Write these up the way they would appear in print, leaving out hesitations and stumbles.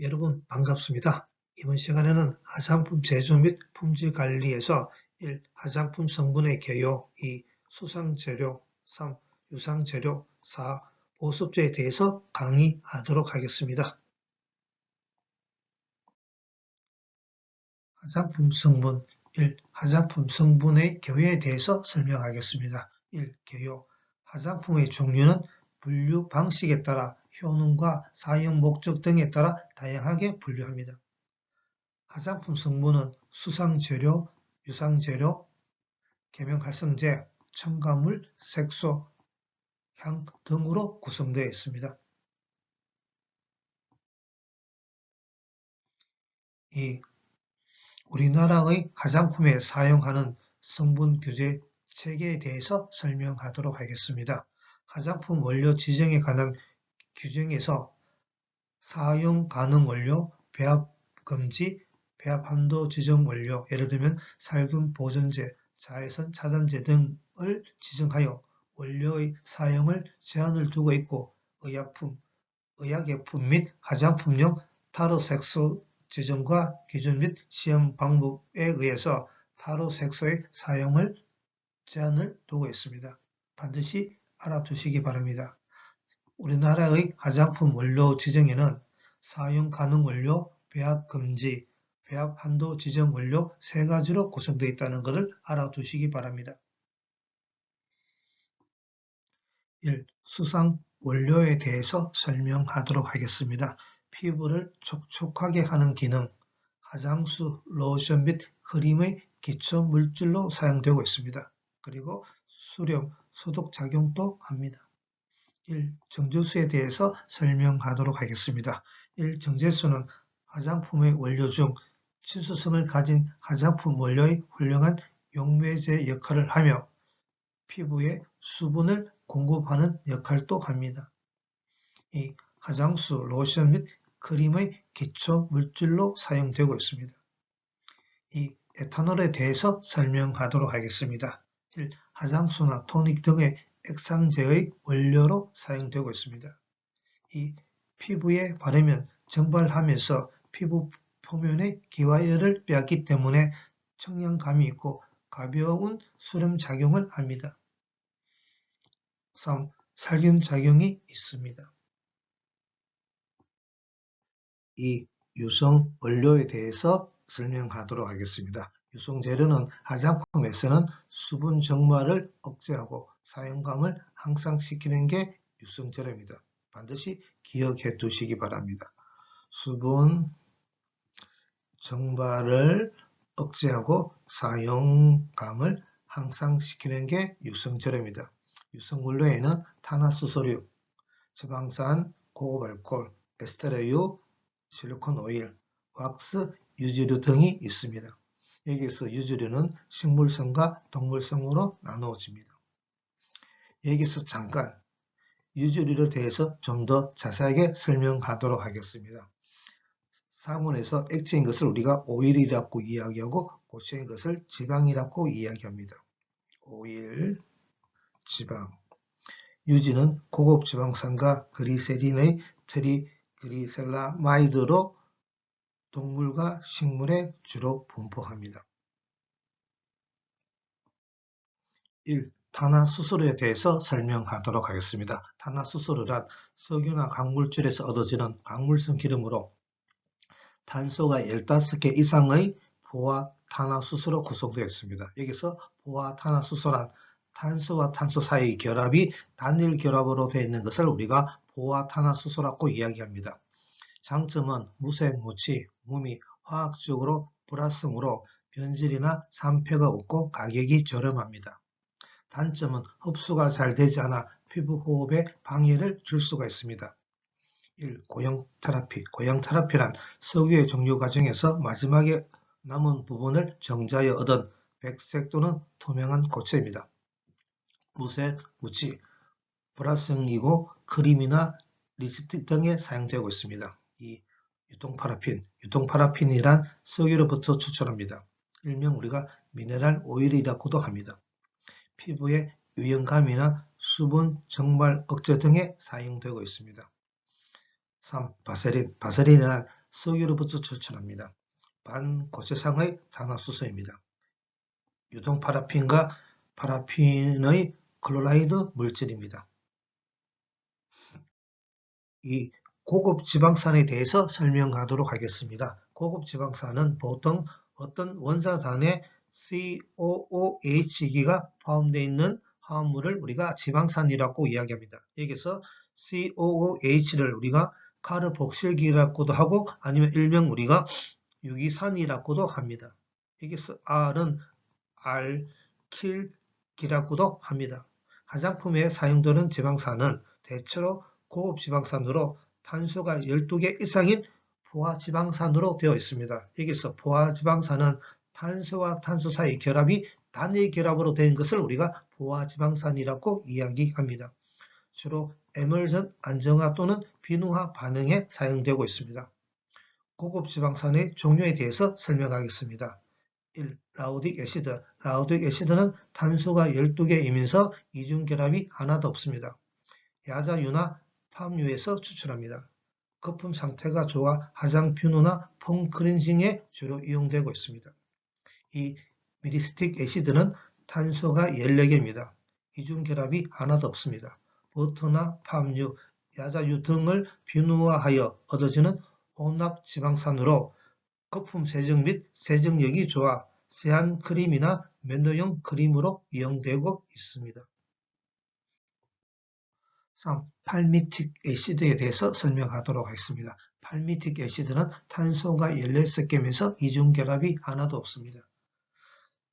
여러분 반갑습니다. 이번 시간에는 화장품 제조 및 품질 관리에서 1. 화장품 성분의 개요 2. 수상재료 3. 유상재료 4. 보습제에 대해서 강의하도록 하겠습니다. 화장품 성분 1. 화장품 성분의 개요에 대해서 설명하겠습니다. 1. 개요 화장품의 종류는 분류 방식에 따라 효능과 사용 목적 등에 따라 다양하게 분류합니다. 화장품 성분은 수상재료, 유상재료, 계면활성제, 첨가물, 색소, 향 등으로 구성되어 있습니다. 2. 우리나라의 화장품에 사용하는 성분 규제 체계에 대해서 설명하도록 하겠습니다. 화장품 원료 지정에 관한 규정에서 사용 가능 원료, 배합 금지, 배합 한도 지정 원료, 예를 들면 살균 보존제, 자외선 차단제 등을 지정하여 원료의 사용을 제한을 두고 있고 의약품, 의약예품 및 화장품용 타르색소 지정과 기준 및 시험 방법에 의해서 타르색소의 사용을 제한을 두고 있습니다. 반드시 알아두시기 바랍니다. 우리나라의 화장품 원료 지정에는 사용 가능 원료, 배합 금지, 배합 한도 지정 원료 3가지로 구성되어 있다는 것을 알아두시기 바랍니다. 1. 수상 원료에 대해서 설명하도록 하겠습니다. 피부를 촉촉하게 하는 기능, 화장수, 로션 및 크림의 기초 물질로 사용되고 있습니다. 그리고 수령, 소독 작용도 합니다. 1. 정제수에 대해서 설명하도록 하겠습니다. 1. 정제수는 화장품의 원료 중 친수성을 가진 화장품 원료의 훌륭한 용매제 역할을 하며 피부에 수분을 공급하는 역할도 합니다. 2. 화장수, 로션 및 크림의 기초 물질로 사용되고 있습니다. 2. 에탄올에 대해서 설명하도록 하겠습니다. 1. 화장수나 토닉 등의 액상제의 원료로 사용되고 있습니다. 2. 피부에 바르면 증발하면서 피부 표면의 기화열을 빼앗기 때문에 청량감이 있고 가벼운 수렴 작용을 합니다. 3. 살균 작용이 있습니다. 2. 유성 원료에 대해서 설명하도록 하겠습니다. 유성 재료는 화장품에서는 수분 증발을 억제하고 사용감을 향상시키는 게 유성 재료입니다. 반드시 기억해 두시기 바랍니다. 수분 증발을 억제하고 사용감을 향상시키는 게 유성 재료입니다. 유성 원료에는 탄화수소류, 지방산, 고급 알코올, 에스테르유, 실리콘 오일, 왁스, 유지류 등이 있습니다. 여기서 유지류는 식물성과 동물성으로 나누어집니다. 여기서 잠깐 유지류에 대해서 좀 더 자세하게 설명하도록 하겠습니다. 상온에서 액체인 것을 우리가 오일이라고 이야기하고 고체인 것을 지방이라고 이야기합니다. 오일, 지방. 유지는 고급 지방산과 그리세린의 트리그리셀라마이드로 동물과 식물에 주로 분포합니다. 1. 탄화수소류에 대해서 설명하도록 하겠습니다. 탄화수소류란 석유나 광물질에서 얻어지는 광물성 기름으로 탄소가 15개 이상의 포화탄화수소로 구성되어 있습니다. 여기서 포화탄화수소란 탄소와 탄소 사이의 결합이 단일 결합으로 되어 있는 것을 우리가 포화탄화수소라고 이야기합니다. 장점은 무색, 무치, 무미, 화학적으로 불활성으로 변질이나 산패가 없고 가격이 저렴합니다. 단점은 흡수가 잘 되지 않아 피부 호흡에 방해를 줄 수가 있습니다. 1. 고형 테라피. 고형 테라피란 석유의 정류 과정에서 마지막에 남은 부분을 정자하여 얻은 백색 또는 투명한 고체입니다. 무색, 무치, 불활성이고 크림이나 립스틱 등에 사용되고 있습니다. 2. 유통파라핀. 유통파라핀이란 석유로부터 추출합니다. 일명 우리가 미네랄 오일이라고도 합니다. 피부의 유형감이나 수분 증발 억제 등에 사용되고 있습니다. 3. 바세린. 바세린이란 석유로부터 추출합니다. 반고체상의 탄화수소입니다. 유동 파라핀과 파라핀의 클로라이드 물질입니다. 이 고급 지방산에 대해서 설명하도록 하겠습니다. 고급 지방산은 보통 어떤 원자단에 COOH기가 포함되어 있는 화합물을 우리가 지방산이라고 이야기합니다. 여기서 COOH를 우리가 카르복실기라고도 하고 아니면 일명 우리가 유기산이라고도 합니다. 여기서 R은 알킬기라고도 합니다. 화장품에 사용되는 지방산은 대체로 고급 지방산으로 탄소가 12개 이상인 포화지방산으로 되어 있습니다. 여기서 포화지방산은 탄소와 탄소 사이 결합이 단일 결합으로 된 것을 우리가 포화지방산이라고 이야기합니다. 주로 에멀전 안정화 또는 비누화 반응에 사용되고 있습니다. 고급 지방산의 종류에 대해서 설명하겠습니다. 1. 라우딕 애시드. 라우딕 애시드는 탄소가 12개이면서 이중결합이 하나도 없습니다. 야자유나 팜유에서 추출합니다. 거품 상태가 좋아 화장 비누나 폼 클렌징에 주로 이용되고 있습니다. 이 미리스틱 애시드는 탄소가 14개입니다. 이중결합이 하나도 없습니다. 버터나 팜유, 야자유 등을 비누화하여 얻어지는 혼합지방산으로 거품 세정 및 세정력이 좋아 세안 크림이나 면도용 크림으로 이용되고 있습니다. 3. 팔미틱 애시드에 대해서 설명하도록 하겠습니다. 팔미틱 애시드는 탄소가 16개면서 이중결합이 하나도 없습니다.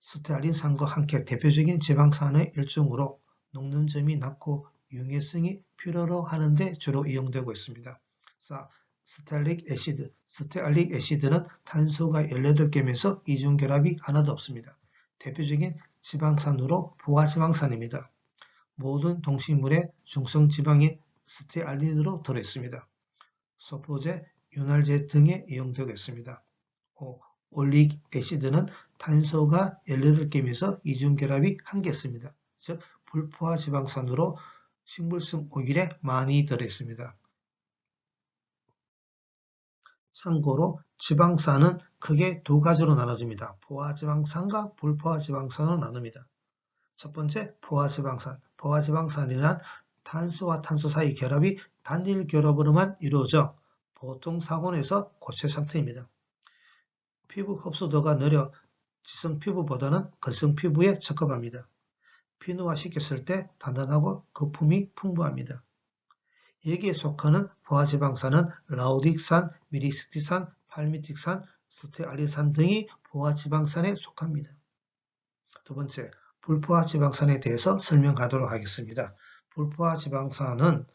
스테아린산과 함께 대표적인 지방산의 일종으로 녹는 점이 낮고 융해성이 필요로 하는데 주로 이용되고 있습니다. 4. 스테알릭 애시드. 스테알릭 애시드는 탄소가 18개면서 이중결합이 하나도 없습니다. 대표적인 지방산으로 포화지방산입니다. 모든 동식물의 중성지방이 스테알린으로 들어있습니다. 소포제, 윤활제 등에 이용되고 있습니다. 5. 올릭 애시드는 탄소가 18개면서 이중결합이 1개 있습니다. 즉 불포화지방산으로 식물성 오일에 많이 들어있습니다. 참고로 지방산은 크게 두 가지로 나눠집니다. 포화지방산과 불포화지방산으로 나눕니다. 첫 번째, 포화지방산. 포화지방산이란 탄소와 탄소 사이 결합이 단일 결합으로만 이루어져 보통 상온에서 고체 상태입니다. 피부 흡수도가 느려 지성 피부보다는 건성 피부에 적합합니다. 비누화시켰을 때 단단하고 거품이 풍부합니다. 여기에 속하는 포화지방산은 라우딕산, 미리스틱산, 팔미틱산, 스테아린산 등이 포화지방산에 속합니다. 두 번째, 불포화지방산에 대해서 설명하도록 하겠습니다. 불포화지방산은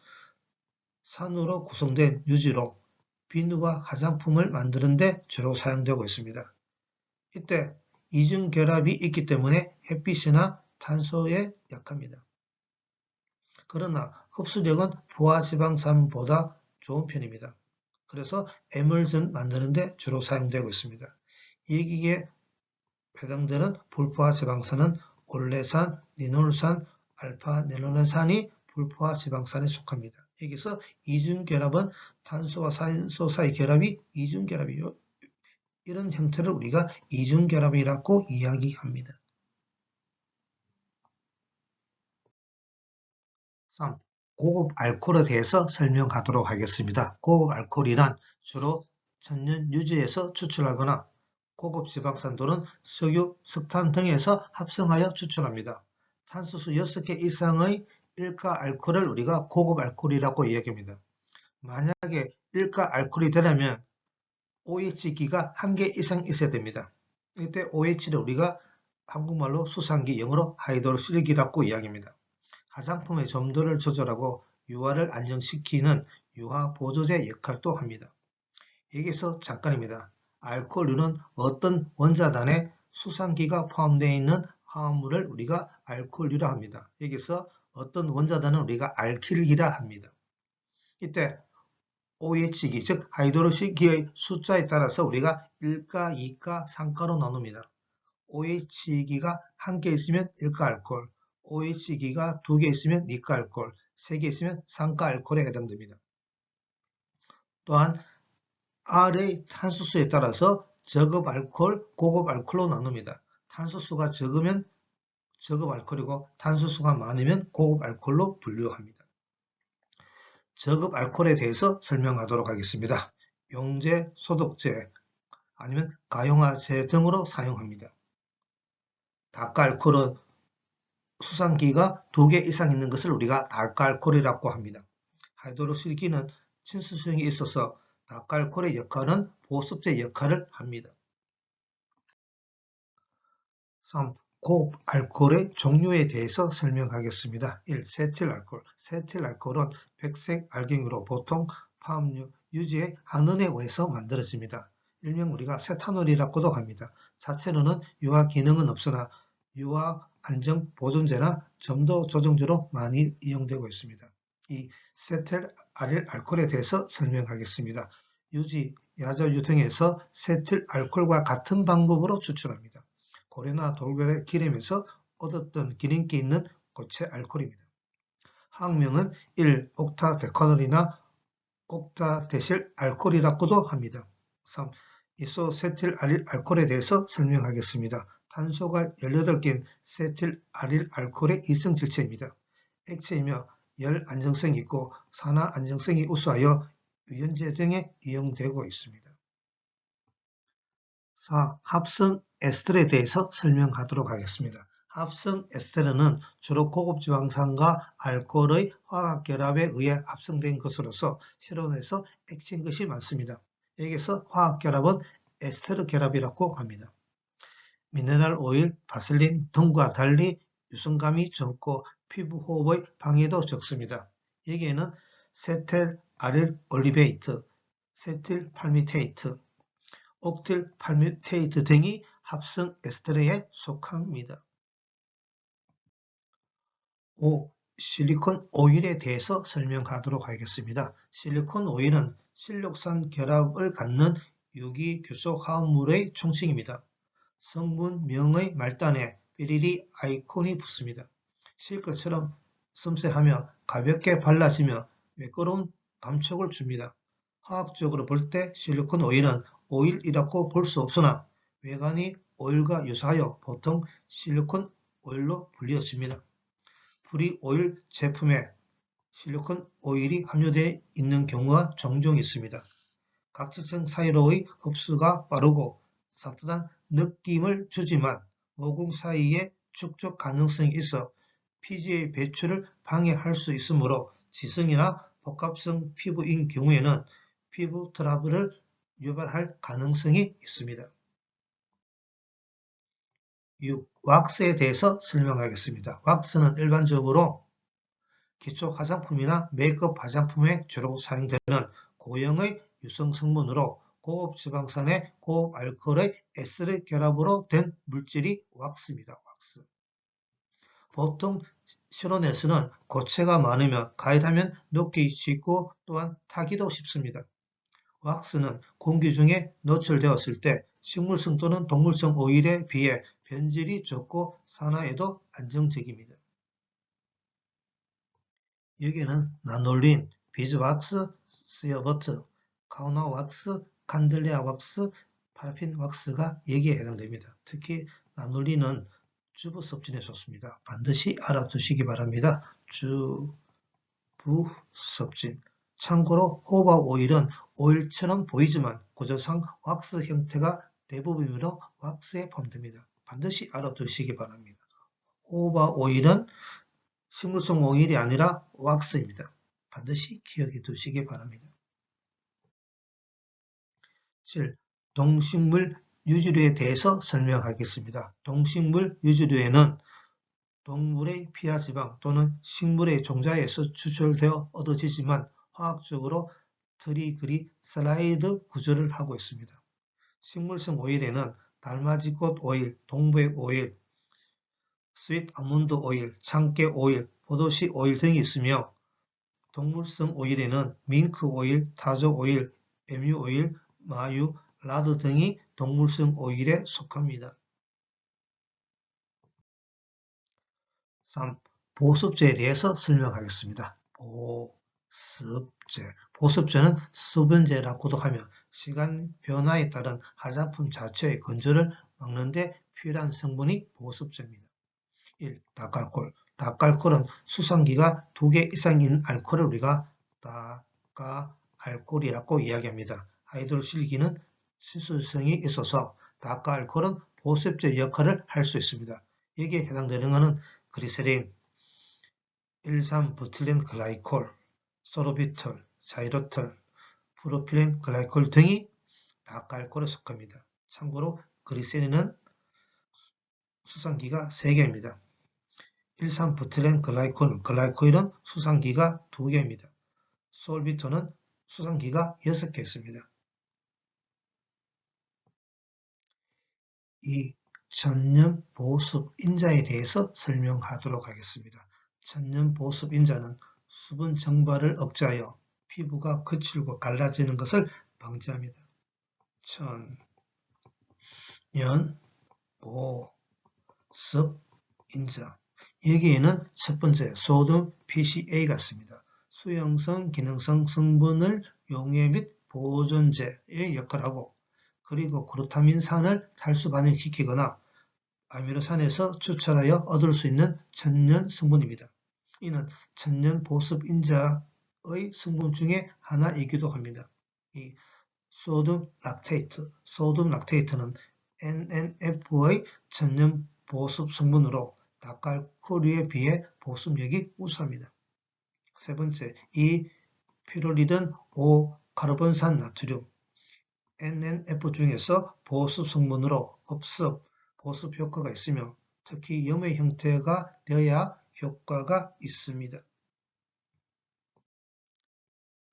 산으로 구성된 유지로 비누와 화장품을 만드는 데 주로 사용되고 있습니다. 이때 이중결합이 있기 때문에 햇빛이나 탄소에 약합니다. 그러나 흡수력은 포화지방산보다 좋은 편입니다. 그래서 에멀전 만드는 데 주로 사용되고 있습니다. 여기에 해당되는 불포화지방산은 올레산, 리놀산, 알파네놀산이 불포화지방산에 속합니다. 여기서 이중결합은 탄소와 산소 사이 결합이 이중결합이요. 이런 형태를 우리가 이중결합이라고 이야기합니다. 3. 고급 알코올에 대해서 설명하도록 하겠습니다. 고급 알코올이란 주로 천연 유지에서 추출하거나 고급 지방산 또는 석유, 석탄 등에서 합성하여 추출합니다. 탄소수 6개 이상의 일가 알코올을 우리가 고급 알코올이라고 이야기합니다. 만약에 일가 알코올이 되려면 OH기가 1개 이상 있어야 됩니다. 이때 OH를 우리가 한국말로 수상기, 영어로 하이드로실기라고 이야기합니다. 화장품의 점도를 조절하고 유화를 안정시키는 유화 보조제 역할도 합니다. 여기서 잠깐입니다. 알코올류는 어떤 원자단에 수상기가 포함되어 있는 화합물을 우리가 알코올류라 합니다. 여기서 어떤 원자단은 우리가 알킬기라 합니다. 이때 OH기, 즉 하이드로실기의 숫자에 따라서 우리가 1가, 2가, 3가로 나눕니다. OH기가 1개 있으면 1가 알코올, OH기가 2개 있으면 2가 알코올, 3개 있으면 3가 알코올에 해당됩니다. 또한 R의 탄소수에 따라서 저급 알코올, 고급 알코올로 나눕니다. 탄소수가 적으면 저급 알코올이고 탄소수가 많으면 고급 알코올로 분류합니다. 저급 알코올에 대해서 설명하도록 하겠습니다. 용제, 소독제, 아니면 가용화제 등으로 사용합니다. 다가 알코올은 수상기가 2개 이상 있는 것을 우리가 다가 알코올이라고 합니다. 하이드로실기는 친수성이 있어서 다가 알코올의 역할은 보습제 역할을 합니다. 3. 고급 알코올의 종류에 대해서 설명하겠습니다. 1. 세틸알코올. 세틸알코올은 백색 알갱이로 보통 화합류, 유지의 한은에 의해서 만들어집니다. 일명 우리가 세타놀이라고도 합니다. 자체로는 유화 기능은 없으나 유화 안정 보존제나 점도 조정제로 많이 이용되고 있습니다. 2. 세틸아릴 알코올에 대해서 설명하겠습니다. 유지, 야자유 등에서 세틸알코올과 같은 방법으로 추출합니다. 고래나 돌고래 기름에서 얻었던 기름기 있는 고체 알코올입니다. 학명은 1옥타데카놀이나 옥타데실 알코올이라고도 합니다. 3. 이소세틸아릴 알코올에 대해서 설명하겠습니다. 탄소가 18개인 세틸아릴 알코올의 이성질체입니다. 액체이며 열 안정성이 있고 산화 안정성이 우수하여 유연제 등에 이용되고 있습니다. 4. 합성 에스тер에 대해서 설명하도록 하겠습니다. 합성 에스테르는 주로 고급 지방산과 알코올의 화학 결합에 의해 합성된 것으로서 실온에서 액체인 것이 많습니다. 여기서 화학 결합은 에스테르 결합이라고 합니다. 미네랄 오일, 바셀린 등과 달리 유성감이 적고 피부 호흡의 방해도 적습니다. 여기에는 세틸 아릴 올리베이트, 세틸 팔미테이트, 옥틸 팔미테이트 등이 합성 에스테르에 속합니다. 5. 실리콘 오일에 대해서 설명하도록 하겠습니다. 실리콘 오일은 실록산 결합을 갖는 유기규소 화합물의 총칭입니다. 성분명의 말단에 삐리리 아이콘이 붙습니다. 실크처럼 섬세하며 가볍게 발라지며 매끄러운 감촉을 줍니다. 화학적으로 볼 때 실리콘 오일은 오일이라고 볼 수 없으나 외관이 오일과 유사하여 보통 실리콘 오일로 불리어집니다. 프리오일 제품에 실리콘 오일이 함유되어 있는 경우가 종종 있습니다. 각질층 사이로의 흡수가 빠르고 산뜻한 느낌을 주지만 모공 사이에 축적 가능성이 있어 피지의 배출을 방해할 수 있으므로 지성이나 복합성 피부인 경우에는 피부 트러블을 유발할 가능성이 있습니다. 6. 왁스에 대해서 설명하겠습니다. 왁스는 일반적으로 기초 화장품이나 메이크업 화장품에 주로 사용되는 고형의 유성 성분으로 고급 지방산의 고급 알코올의 에스테르 결합으로 된 물질이 왁스입니다. 왁스. 보통 실온에서는 고체가 많으며 가열하면 녹기 쉽고 또한 타기도 쉽습니다. 왁스는 공기 중에 노출되었을 때 식물성 또는 동물성 오일에 비해 변질이 적고 산화에도 안정적입니다. 여기에는 나놀린, 비즈왁스, 스여버트, 카우나 왁스, 칸델리아 왁스, 파라핀 왁스가 여기에 해당됩니다. 특히 나놀린은 주부 섭진에 좋습니다. 반드시 알아두시기 바랍니다. 주부 섭진. 참고로 호바 오일은 오일처럼 보이지만 구조상 왁스 형태가 대부분이므로 왁스에 포함됩니다. 반드시 알아두시기 바랍니다. 호바 오일은 식물성 오일이 아니라 왁스입니다. 반드시 기억해 두시기 바랍니다. 7. 동식물 유지류에 대해서 설명하겠습니다. 동식물 유지류에는 동물의 피하 지방 또는 식물의 종자에서 추출되어 얻어지지만 화학적으로 트리그리세라이드 구조를 하고 있습니다. 식물성 오일에는 달맞이꽃 오일, 동백 오일, 스윗 아몬드 오일, 참깨 오일, 포도씨 오일 등이 있으며 동물성 오일에는 밍크 오일, 타조 오일, 에뮤 오일, 마유, 라드 등이 동물성 오일에 속합니다. 3. 보습제에 대해서 설명하겠습니다. 보습제. 보습제는 소변제라고도 하며 시간 변화에 따른 화장품 자체의 건조를 막는 데 필요한 성분이 보습제입니다. 1. 다알코올. 다알코올은 수성기가 2개 이상인 알코올을 우리가 다알코올이라고 이야기합니다. 하이드로실기는 시술성이 있어서 다알코올은 보습제 역할을 할 수 있습니다. 여기에 해당되는 것은 그리세린, 1,3-부틸렌 글라이콜, 소르비톨, 자이로톨, 프로필렌 글라이콜 등이 다알코올에 속합니다. 참고로 그리세린은 수성기가 3개입니다. 1,3-부틸렌 글라이콜은 수성기가 2개입니다. 솔비토는 수성기가 6개 있습니다. 이 천연 보습 인자에 대해서 설명하도록 하겠습니다. 천연 보습 인자는 수분 증발을 억제하여 피부가 거칠고 갈라지는 것을 방지합니다. 천연 보습 인자. 여기에는 첫 번째 소듐 PCA가 있습니다. 수용성, 기능성 성분을 용해 및 보존제의 역할을 하고, 그리고 글루타민산을 탈수 반응시키거나 아미노산에서 추출하여 얻을 수 있는 천연 성분입니다. 이는 천연 보습 인자의 성분 중에 하나이기도 합니다. 이 소듐 락테이트는 NNF의 천연 보습 성분으로 다알코올에 비해 보습력이 우수합니다. 세 번째, 이 피로리든 5카르본산 나트륨 NNF 중에서 보습 성분으로 흡습, 보습 효과가 있으며 특히 염의 형태가 되어야 효과가 있습니다.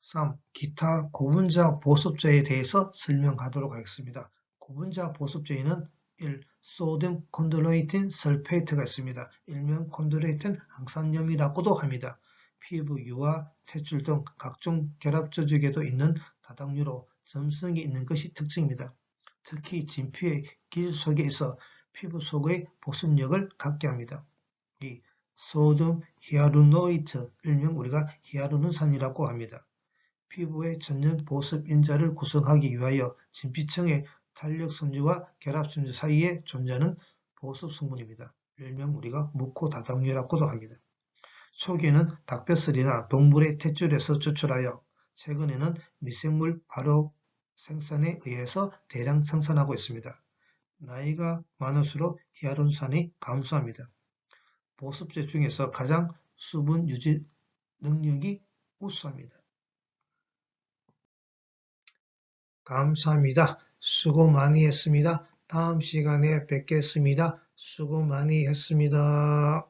3. 기타 고분자 보습제에 대해서 설명하도록 하겠습니다. 고분자 보습제에는 1. 소듐 콘드로이틴 설페이트가 있습니다. 일명 콘드로이틴 항산염이라고도 합니다. 피부 유화, 퇴출 등 각종 결합 조직에도 있는 다당류로 점성이 있는 것이 특징입니다. 특히 진피의 기질 속에 있어 피부 속의 보습력을 갖게 합니다. 2. 소듐 히아루노이트, 일명 우리가 히아루론산이라고 합니다. 피부의 천연 보습 인자를 구성하기 위하여 진피층의 탄력섬유와 결합섬유 사이에 존재하는 보습 성분입니다. 일명 우리가 무코다당류라고도 합니다. 초기에는 닭뱃살이나 동물의 탯줄에서 추출하여 최근에는 미생물 발효 생산에 의해서 대량 생산하고 있습니다. 나이가 많을수록 히아루론산이 감소합니다. 보습제 중에서 가장 수분 유지 능력이 우수합니다. 감사합니다. 수고 많이 했습니다. 다음 시간에 뵙겠습니다. 수고 많이 했습니다.